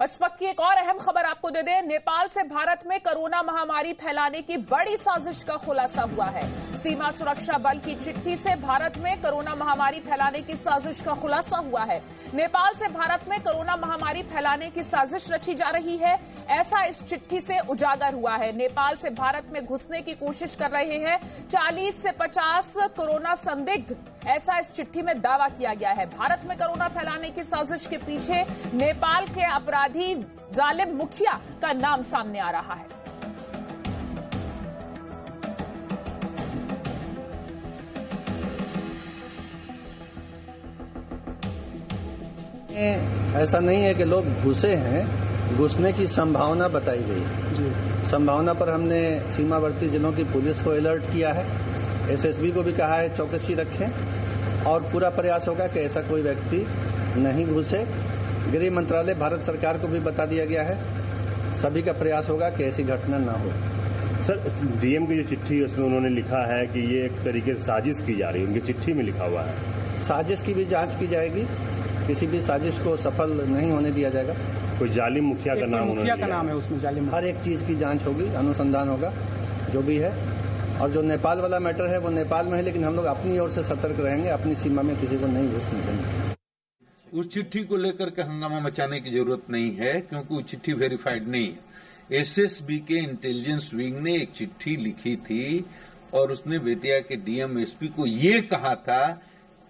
इस वक्त की एक और अहम खबर आपको दे दें। नेपाल से भारत में कोरोना महामारी फैलाने की बड़ी साजिश का खुलासा हुआ है। सीमा सुरक्षा बल की चिट्ठी से भारत में कोरोना महामारी फैलाने की साजिश का खुलासा हुआ है। नेपाल से भारत में कोरोना महामारी फैलाने की साजिश रची जा रही है, ऐसा इस चिट्ठी से उजागर हुआ है। नेपाल से भारत में घुसने की कोशिश कर रहे हैं 40 से 50 कोरोना संदिग्ध, ऐसा इस चिट्ठी में दावा किया गया है। भारत में कोरोना फैलाने की साजिश के पीछे नेपाल के अपराधी जालिम मुखिया का नाम सामने आ रहा है। ऐसा नहीं है कि लोग घुसे हैं, घुसने की संभावना बताई गई। संभावना पर हमने सीमावर्ती जिलों की पुलिस को अलर्ट किया है, एसएसबी को भी कहा है चौकसी रखें और पूरा प्रयास होगा कि ऐसा कोई व्यक्ति नहीं घुसे। गृह मंत्रालय भारत सरकार को भी बता दिया गया है, सभी का प्रयास होगा कि ऐसी घटना ना हो। सर, डीएम की जो चिट्ठी है उसमें उन्होंने लिखा है कि ये एक तरीके से साजिश की जा रही है, उनकी चिट्ठी में लिखा हुआ है। साजिश की भी जांच की जाएगी, किसी भी साजिश को सफल नहीं होने दिया जाएगा। कोई जालिम मुखिया का नाम मुखिया का नाम है उसमें, जालिम। हर एक चीज की जांच होगी, अनुसंधान होगा जो भी है। और जो नेपाल वाला मैटर है वो नेपाल में है, लेकिन हम लोग अपनी ओर से सतर्क रहेंगे, अपनी सीमा में किसी को नहीं घुसने देंगे। उस चिट्ठी को लेकर के हंगामा मचाने की जरूरत नहीं है, क्योंकि वो चिट्ठी वेरीफाइड नहीं है। एसएसबी के इंटेलिजेंस विंग ने एक चिट्ठी लिखी थी और उसने बेतिया के डीएम एसपी को ये कहा था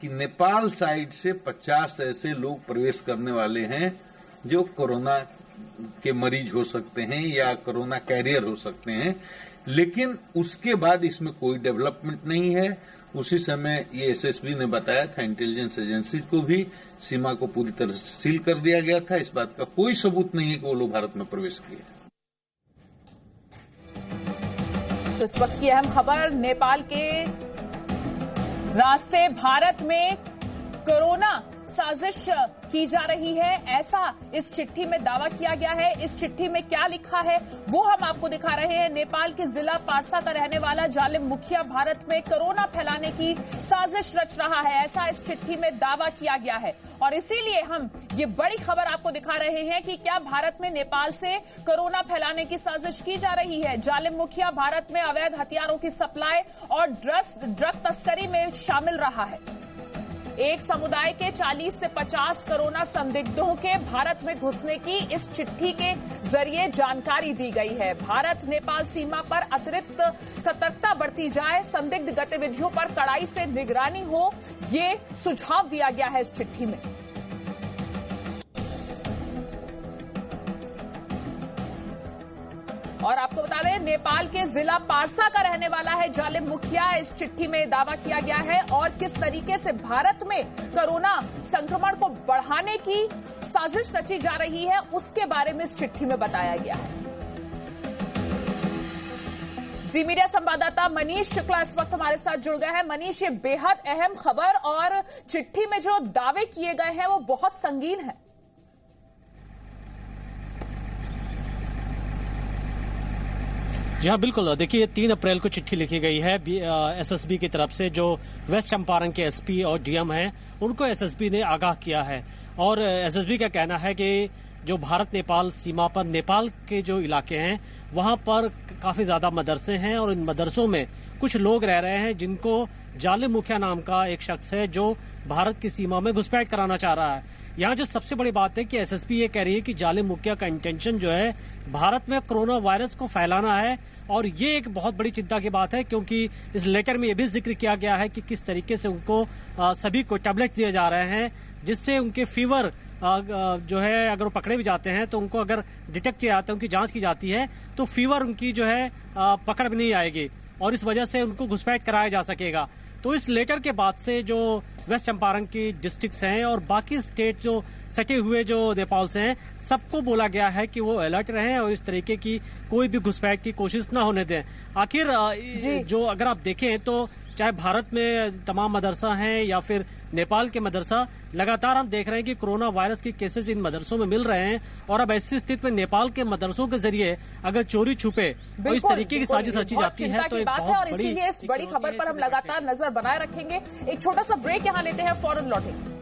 कि नेपाल साइड से 50 ऐसे लोग प्रवेश करने वाले हैं जो कोरोना के मरीज हो सकते हैं या कोरोना कैरियर हो सकते हैं, लेकिन उसके बाद इसमें कोई डेवलपमेंट नहीं है। उसी समय ये एसएसबी ने बताया था इंटेलिजेंस एजेंसी को भी, सीमा को पूरी तरह से सील कर दिया गया था। इस बात का कोई सबूत नहीं है कि वो लोग भारत में प्रवेश किए। तो इस वक्त की अहम खबर, नेपाल के रास्ते भारत में कोरोना साजिश की जा रही है, ऐसा इस चिट्ठी में दावा किया गया है। इस चिट्ठी में क्या लिखा है वो हम आपको दिखा रहे हैं। नेपाल के जिला पारसा का रहने वाला जालिम मुखिया भारत में कोरोना फैलाने की साजिश रच रहा है, ऐसा इस चिट्ठी में दावा किया गया है। और इसीलिए हम ये बड़ी खबर आपको दिखा रहे हैं कि क्या भारत में नेपाल से कोरोना फैलाने की साजिश की जा रही है। जालिम मुखिया भारत में अवैध हथियारों की सप्लाई और ड्रग तस्करी में शामिल रहा है। एक समुदाय के 40 से 50 कोरोना संदिग्धों के भारत में घुसने की इस चिट्ठी के जरिए जानकारी दी गई है। भारत नेपाल सीमा पर अतिरिक्त सतर्कता बरती जाए, संदिग्ध गतिविधियों पर कड़ाई से निगरानी हो, ये सुझाव दिया गया है इस चिट्ठी में। और आपको बता दें, नेपाल के जिला पारसा का रहने वाला है जालिम मुखिया, इस चिट्ठी में दावा किया गया है। और किस तरीके से भारत में कोरोना संक्रमण को बढ़ाने की साजिश रची जा रही है उसके बारे में इस चिट्ठी में बताया गया है। जी मीडिया संवाददाता मनीष शुक्ला इस वक्त हमारे साथ जुड़ गए हैं। मनीष, ये बेहद अहम खबर और चिट्ठी में जो दावे किए गए हैं वो बहुत संगीन है। जी हाँ, बिल्कुल। देखिए, 3 अप्रैल को चिट्ठी लिखी गई है एसएसबी की तरफ से। जो वेस्ट चंपारण के एसपी और डीएम हैं उनको एसएसबी ने आगाह किया है। और एसएसबी का कहना है कि जो भारत नेपाल सीमा पर नेपाल के जो इलाके हैं वहां पर काफी ज्यादा मदरसे हैं और इन मदरसों में कुछ लोग रह रहे हैं जिनको जालिम मुखिया नाम का एक शख्स है जो भारत की सीमा में घुसपैठ कराना चाह रहा है। यहाँ जो सबसे बड़ी बात है कि एसएसपी ये कह रही है कि जालिम मुखिया का इंटेंशन जो है भारत में कोरोना वायरस को फैलाना है। और ये एक बहुत बड़ी चिंता की बात है, क्योंकि इस लेटर में ये भी जिक्र किया गया है कि किस तरीके से उनको सभी को टैबलेट दिए जा रहे हैं जिससे उनके फीवर जो है, अगर वो पकड़े भी जाते हैं तो उनको अगर डिटेक्ट किया जाता है, उनकी जांच की जाती है तो फीवर उनकी जो है पकड़ भी नहीं आएगी और इस वजह से उनको घुसपैठ कराया जा सकेगा। तो इस लेटर के बाद से जो वेस्ट चंपारण की डिस्ट्रिक्ट्स हैं और बाकी स्टेट जो सटे हुए जो नेपाल से हैं, सबको बोला गया है कि वो अलर्ट रहें और इस तरीके की कोई भी घुसपैठ की कोशिश ना होने दें। आखिर जो अगर आप देखें तो चाहे भारत में तमाम मदरसा हैं या फिर नेपाल के मदरसा, लगातार हम देख रहे हैं कि कोरोना वायरस के केसेस इन मदरसों में मिल रहे हैं। और अब ऐसी स्थिति में नेपाल के मदरसों के जरिए अगर चोरी छुपे और इस तरीके की साजिश रची जाती है तो एक बहुत और इसीलिए इस बड़ी खबर पर हम लगातार नजर बनाए रखेंगे। एक छोटा सा ब्रेक यहाँ लेते हैं, फौरन लौटेंगे।